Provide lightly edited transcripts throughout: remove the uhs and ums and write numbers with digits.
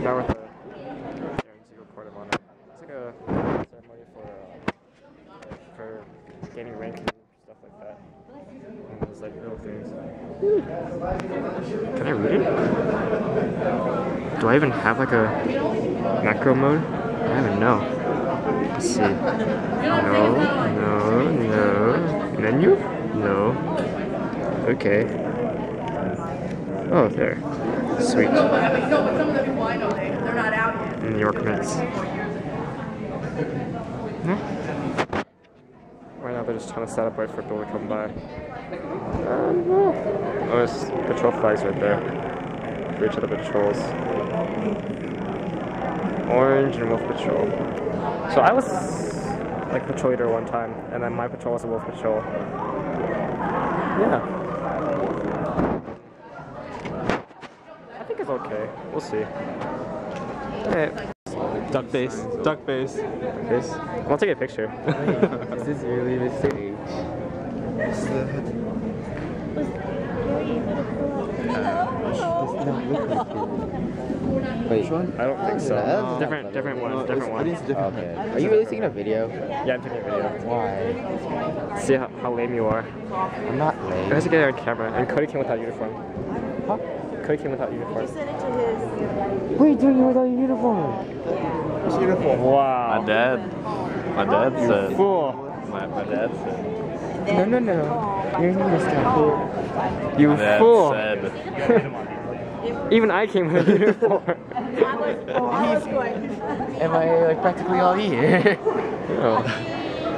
down with the earrings you recorded on it. It's like a ceremony for gaining rank and stuff like that. And there's like little things. Can I read it? Do I even have like a macro mode? I don't even know. Let's see. No. Menu? No. Okay. Oh, there. Sweet. No, but some of them people I know, they're not out yet. New York Knicks. No? Right now they're just trying to set up right for people to come by. No. Oh, there's patrol flags right there. For each of the patrols. Orange and Wolf Patrol. So I was like patrol leader one time, and then my patrol was a Wolf Patrol. Yeah. I think it's okay. We'll see. Hey. Duck base. Duck base. This? I'll take a picture. Is this really the stage? Wait, I don't think so. Different one. Okay. Are you really taking a video? Yeah, I'm taking a video. Why? See how lame you are. I'm not lame. You have to get it on camera. And Cody came without uniform. Huh? Cody came without uniform. What are you doing without your uniform? What's uniform? Wow. My dad said. You fool. My dad said. No. Your name is not here. You My dad fool. said. Even I came with a uniform. Am I like practically all here? Oh.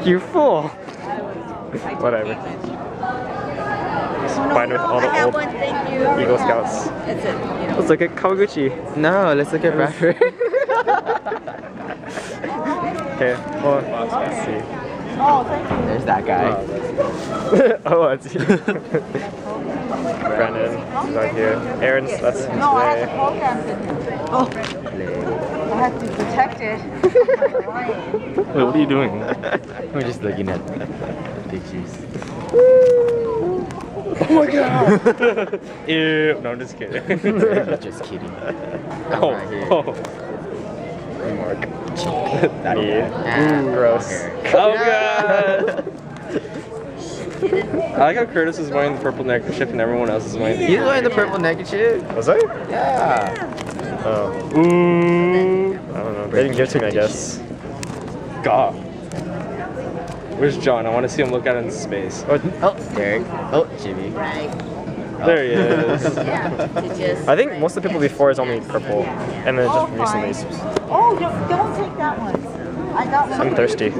You fool. Whatever. Combined with all the old Eagle Scouts. Let's look at Kawaguchi. No, let's look at Bradford. Okay, well, let's see. Oh, thank you. There's that guy. Oh, that's you. Brennan, he's right here. Aaron's, that's him No, I have to today. program it. Oh, I have to protect it. Wait, what are you doing? We're just looking at pictures. Oh my god! Ew, no, I'm just kidding. Just kidding. Oh, Right here. oh. Mark. That Me. Ah, Gross. okay. Oh god! I like how Curtis is wearing the purple neckerchief and everyone else is wearing the He's wearing the purple neckerchief. Was I? Yeah. Oh. Ooh. I don't know. They didn't give it to me, I guess. God. Where's John? I want to see him look out into space. Oh, Derek. Oh, Jimmy. There he is. I think most of the people before is only purple, and then just recently. Oh, don't take that one. I got one. I'm thirsty.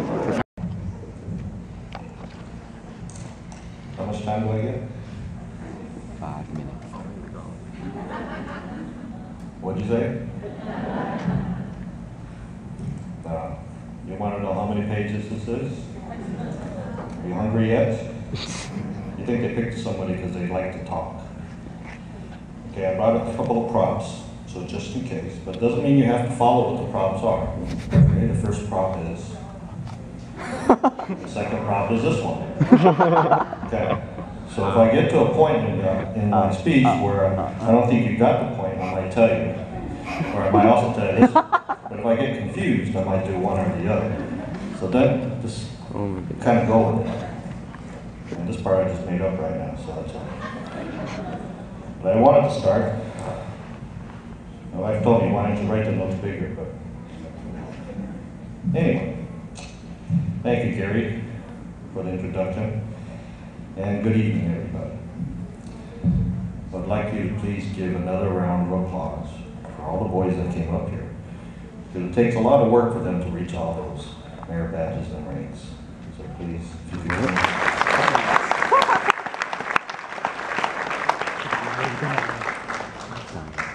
How much time do I get? 5 minutes. What'd you say? You want to know how many pages this is? Are you hungry yet? You think they picked somebody because they like to talk. Okay, I brought a couple of props, so just in case. But it doesn't mean you have to follow what the props are. Okay, the first prop is. The second prop is this one. Okay, so if I get to a point in my speech where I don't think you got the point, I might tell you. Or I might also tell you this. But if I get confused, I might do one or the other. So then, just kind of go with it. And this part I just made up right now, so that's all. But I wanted to start. My wife told me, why don't you write the notes bigger? But anyway, thank you, Gary, for the introduction. And good evening, everybody. I'd like you to please give another round of applause for all the boys that came up here. Because it takes a lot of work for them to reach all those merit badges and ranks. So please, if you can.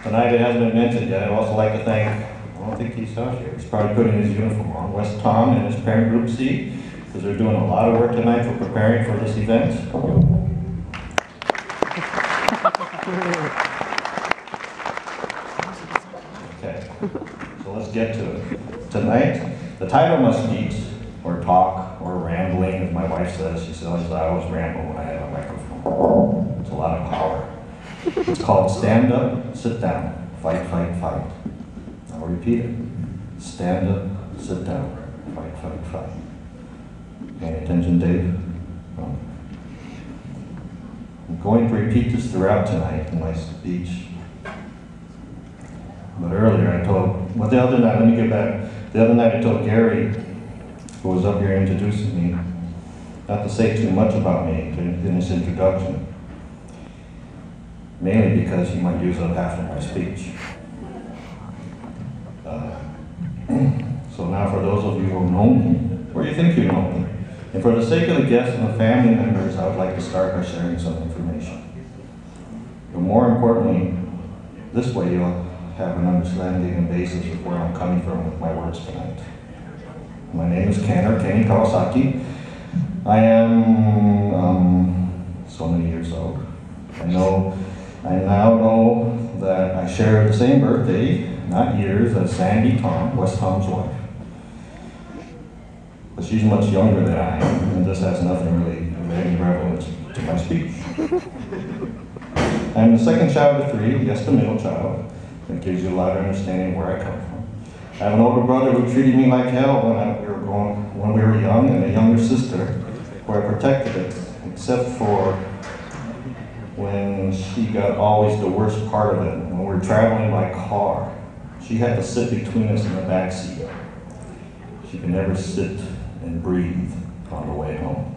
Tonight it hasn't been mentioned yet. I'd also like to thank, I don't think he's out here, he's probably putting his uniform on, West Tom and his parent group C, because they're doing a lot of work tonight for preparing for this event. Okay, so let's get to it. Tonight, the title must speak, or talk, or rambling, as my wife says. She says I always ramble when I have a microphone. It's a lot of power. It's called Stand Up, Sit Down, Fight, Fight, Fight. repeat it. Stand up, sit down, fight, fight, fight. Paying attention, Dave? I'm going to repeat this throughout tonight in my speech. But earlier I told, well, the other night, let me get back. The other night I told Gary, who was up here introducing me, not to say too much about me in his introduction, mainly because he might use up half of my speech. So now for those of you who know me, or you think you know me, and for the sake of the guests and the family members, I would like to start by sharing some information. But more importantly, this way you'll have an understanding and basis of where I'm coming from with my words tonight. My name is Kenny Kawasaki. I am so many years old. I now know that I share the same birthday, not years, as Sandy Tom, West Tom's wife. But she's much younger than I am, and this has nothing really of any relevance to my speech. I'm the second child of 3, yes, the middle child. That gives you a lot of understanding where I come from. I have an older brother who treated me like hell when we were young, and a younger sister who I protected it, except for when she got always the worst part of it. When we were traveling by car, she had to sit between us in the back seat. She could never sit and breathe on the way home.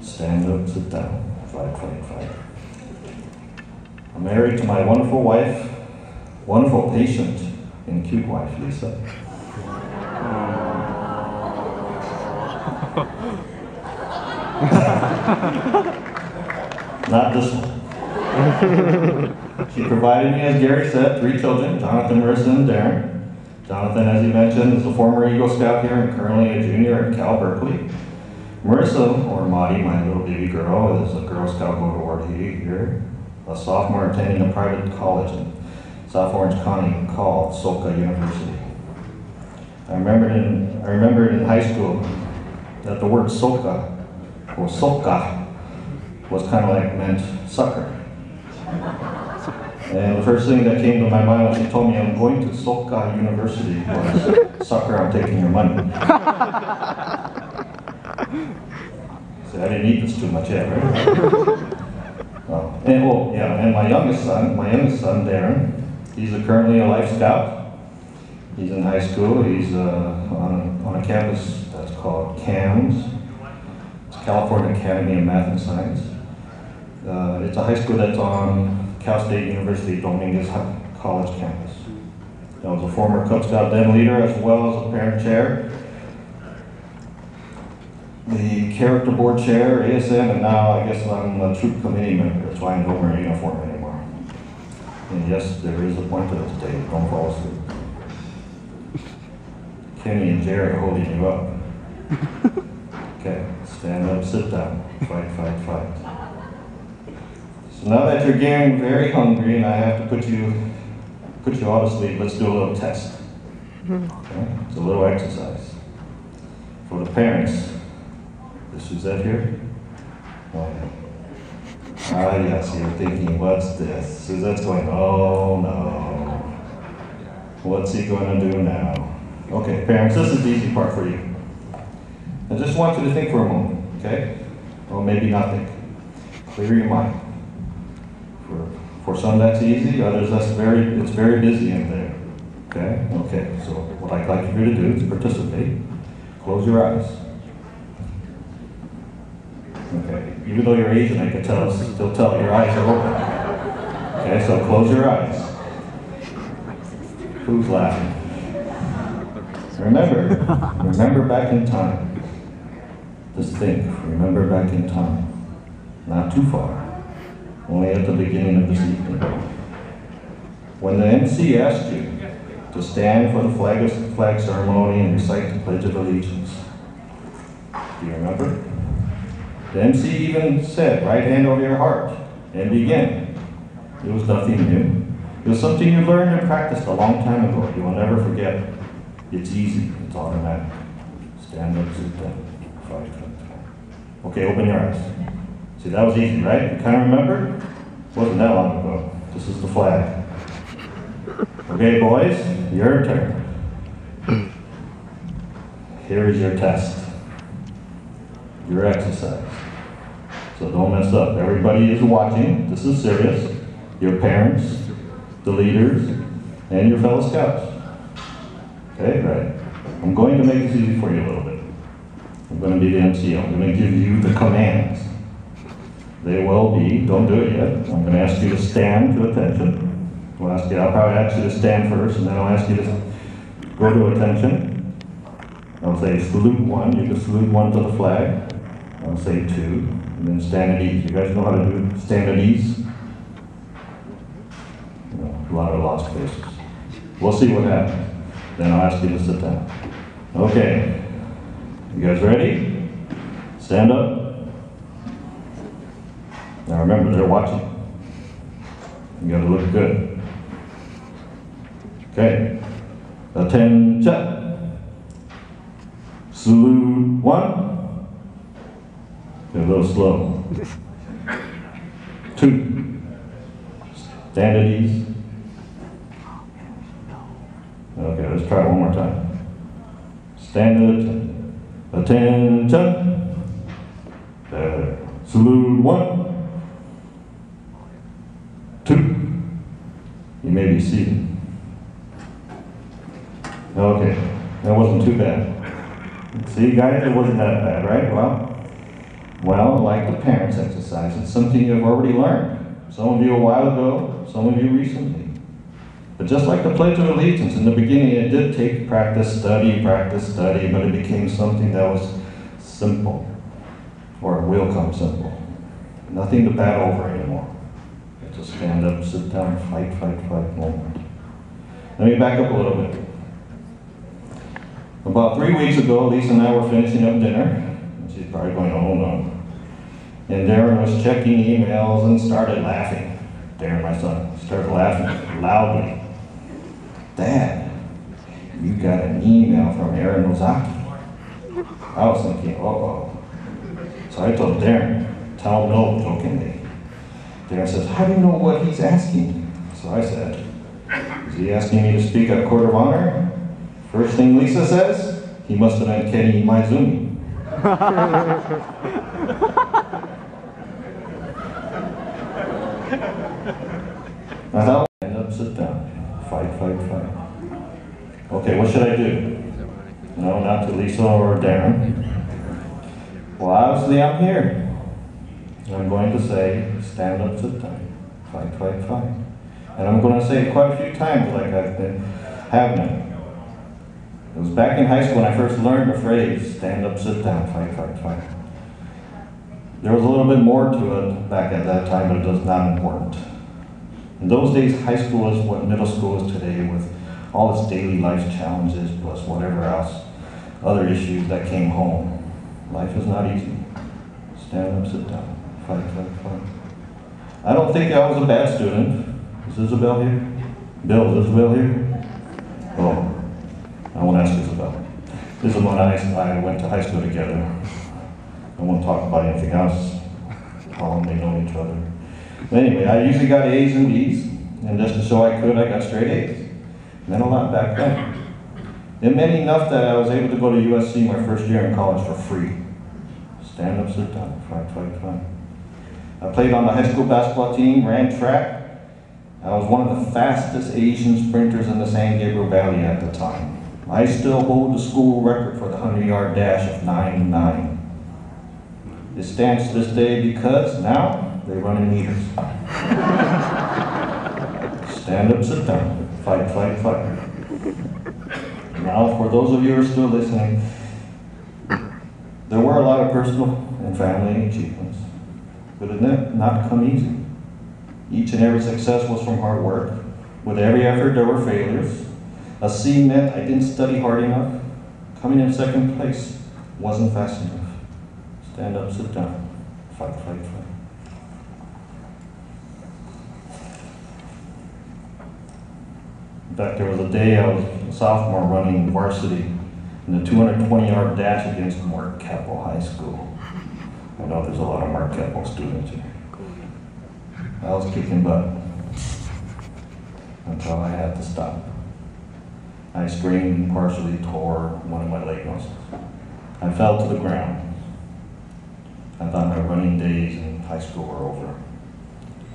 Stand up, sit down, fight, fight, fight. I'm married to my wonderful wife, wonderful, patient, and cute wife, Lisa. Not this one. She provided me, as Gary said, 3 children, Jonathan, Marissa, and Darren. Jonathan, as he mentioned, is a former Eagle Scout here and currently a junior at Cal Berkeley. Marissa, or Maudie, my little baby girl, is a Girl Scout Go to Ward here, a sophomore attending a private college in South Orange County called Soka University. I remembered in high school that the word Soka, or Soka, was kind of like meant sucker. And the first thing that came to my mind when she told me I'm going to Soka University was, sucker, I'm taking your money. So I didn't eat this too much yet, right? And my youngest son, Darren, he's currently a Life Scout. He's in high school. He's on a campus that's called CAMS. It's California Academy of Math and Science. It's a high school that's on Cal State University Dominguez College campus. I was a former Cub Scout Den leader as well as a parent chair, the character board chair, ASM, and now I guess I'm a troop committee member. That's why I don't wear a uniform anymore. And yes, there is a point to this day. Don't fall asleep. Kenny and Jerry are holding you up. Okay, stand up, sit down, fight, fight, fight. So now that you're getting very hungry and I have to put you all to sleep, let's do a little test. Okay? It's a little exercise. For the parents, is Suzette here? Oh, yeah. Ah, yes, you're thinking, what's this? Suzette's going, oh no. What's he going to do now? Okay, parents, this is the easy part for you. I just want you to think for a moment, okay? Or maybe not think. Clear your mind. For some that's easy, others it's very busy in there. Okay? Okay, so what I'd like you to do is participate. Close your eyes. Okay, even though you're Asian, I can still tell your eyes are open. Okay, so close your eyes. Who's laughing? Remember back in time. Just think, remember back in time. Not too far. Only at the beginning of this evening. When the MC asked you to stand for the flag ceremony and recite the Pledge of Allegiance. Do you remember? The MC even said, right hand over your heart, and begin. It was nothing new. It was something you learned and practiced a long time ago. You will never forget it. It's easy, it's automatic. Stand up, sit down, fight. Okay, open your eyes. See, that was easy, right? You kind of remember? It wasn't that long ago. This is the flag. Okay, boys, your turn. Here is your test. Your exercise. So don't mess up. Everybody is watching. This is serious. Your parents, the leaders, and your fellow scouts. Okay, right. I'm going to make this easy for you a little bit. I'm going to be the MC. I'm going to give you the commands. They will be, don't do it yet. I'm going to ask you to stand to attention. I'll probably ask you to stand first, and then I'll ask you to go to attention. I'll say salute one. You can salute one to the flag. I'll say two, and then stand at ease. You guys know how to do stand at ease? A lot of lost faces. We'll see what happens. Then I'll ask you to sit down. Okay. You guys ready? Stand up. Now remember, they're watching. You gotta look good. Okay. Attention. Salute one. A little slow. Two. Stand at ease. Okay, let's try it one more time. Stand at attention. Salute one. Two. You may be seated. Okay, that wasn't too bad. See, guys, it wasn't that bad, right? Well, like the parents' exercise, it's something you've already learned. Some of you a while ago, some of you recently. But just like the Pledge of Allegiance, in the beginning it did take practice, study, but it became something that was simple, or it will come simple. Nothing to battle over anymore. You have to stand up, sit down, fight moment. Let me back up a little bit. About 3 weeks ago, Lisa and I were finishing up dinner. She's probably going, oh no. And Darren was checking emails and started laughing. Darren, my son, started laughing loudly. Dad, you got an email from Aaron Ozaki. I was thinking, uh-oh. So I told Darren, tell him no, jokingly. Darren says, how do you know what he's asking? So I said, is he asking me to speak at Court of Honor? First thing Lisa says, he must have been Kenny Maizumi. Now, stand up, sit down. Fight. Okay, what should I do? No, not to Lisa or Darren. Well, obviously I'm here. I'm going to say, stand up, sit down. Fight. And I'm going to say it quite a few times like I've been having. It was back in high school when I first learned the phrase, stand up, sit down, fight. There was a little bit more to it back at that time, but it was not important. In those days, high school is what middle school is today, with all its daily life challenges, plus whatever else, other issues that came home. Life is not easy. Stand up, sit down, fight. I don't think I was a bad student. Is Isabel here? Bill, is Isabel here? Oh. I won't ask Isabel. Isabel and I went to high school together. I won't talk about anything else. How long they know each other. But anyway, I usually got A's and B's, and just to show I could, I got straight A's. Meant a lot back then. It meant enough that I was able to go to USC my first year in college for free. Stand up, sit down, fight. I played on the high school basketball team, ran track. I was one of the fastest Asian sprinters in the San Gabriel Valley at the time. I still hold the school record for the 100-yard dash of 9:9. It stands to this day because now they run in meters. Stand up, sit down, fight. Now, for those of you who are still listening, there were a lot of personal and family achievements, but it did not come easy. Each and every success was from hard work. With every effort, there were failures. A C meant I didn't study hard enough. Coming in second place wasn't fast enough. Stand up, sit down, fight. In fact, there was a day I was a sophomore running varsity in the 220-yard dash against Mark Keppel High School. I know there's a lot of Mark Keppel students here. I was kicking butt. until I had to stop. I screamed and partially tore one of my leg muscles. I fell to the ground. I thought my running days in high school were over.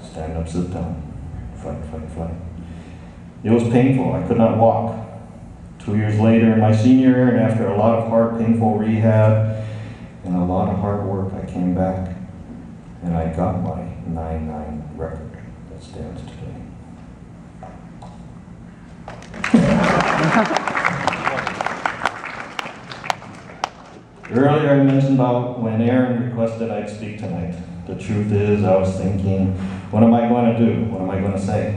Stand up, sit down, fight, fight, fight. It was painful. I could not walk. 2 years later, in my senior year, and after a lot of hard, painful rehab and a lot of hard work, I came back and I got my 9-9 record that stands today. Earlier I mentioned about when Aaron requested I'd speak tonight. The truth is, I was thinking, what am I going to do? What am I going to say?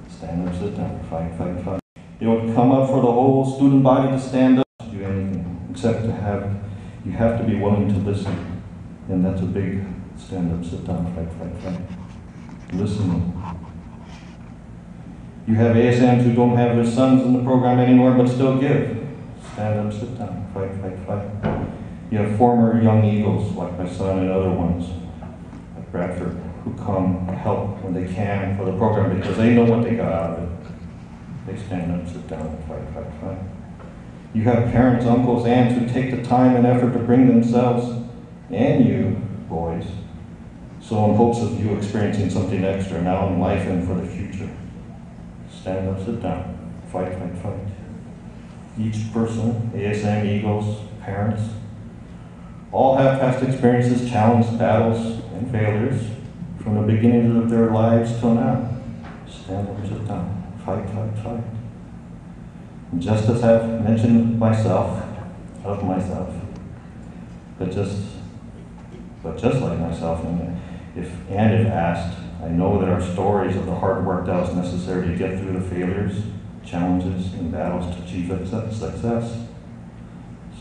Stand up, sit down, fight, fight, fight. It would come up for the whole student body to stand up, to do anything, except you have to be willing to listen. And that's a big stand up, sit down, fight, fight, fight. Listening. You have ASMs who don't have their sons in the program anymore, but still give. Stand up, sit down, fight, fight, fight. You have former young Eagles, like my son and other ones, like Bradford, who come help when they can for the program because they know what they got out of it. They stand up, sit down, fight, fight, fight. You have parents, uncles, aunts who take the time and effort to bring themselves and you, boys, so in hopes of you experiencing something extra now in life and for the future. Stand up, sit down, fight, fight, fight. Each person, ASM, Eagles, parents, all have past experiences, challenges, battles, and failures from the beginning of their lives till now. Stand up, sit down, fight, fight, fight. And just as I've mentioned myself, but just like myself, and if asked, I know that our stories of the hard work that was necessary to get through the failures, challenges, and battles to achieve success.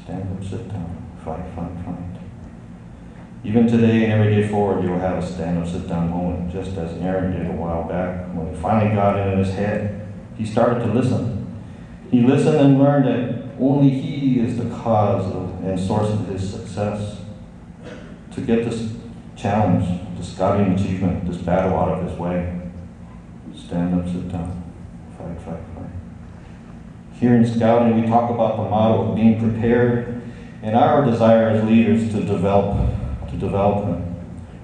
Stand up, sit down, fight, fight, fight. Even today and every day forward, you will have a stand up, sit down moment, just as Aaron did a while back. When he finally got it in his head, he started to listen. He listened and learned that only he is the cause of and source of his success. To get this challenge, this scouting achievement, this battle out of his way, stand up, sit down, fight, fight, fight. Here in scouting, we talk about the motto of being prepared, and our desire as leaders to develop them.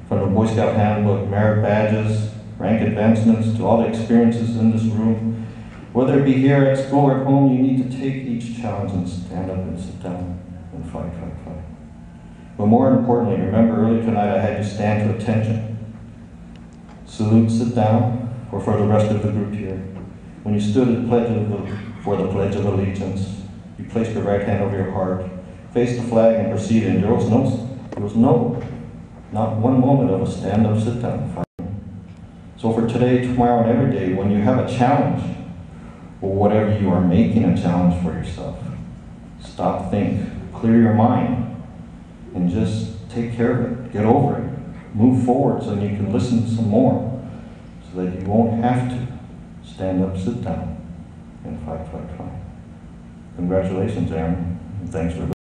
From the Boy Scout handbook, merit badges, rank advancements, to all the experiences in this room. Whether it be here at school or at home, you need to take each challenge and stand up and sit down and fight, fight, fight. But more importantly, remember earlier tonight I had you stand to attention. Salute, sit down, or for the rest of the group here. When you stood for the Pledge of Allegiance, you placed your right hand over your heart, faced the flag and proceeded, and there was not one moment of a stand up, sit down fight. So for today, tomorrow, and every day, when you have a challenge, or whatever you are making a challenge for yourself, stop, think, clear your mind, and just take care of it, get over it, move forward so you can listen some more, so that you won't have to stand up, sit down, and fight, fight, fight. Congratulations, Aaron, and thanks for listening.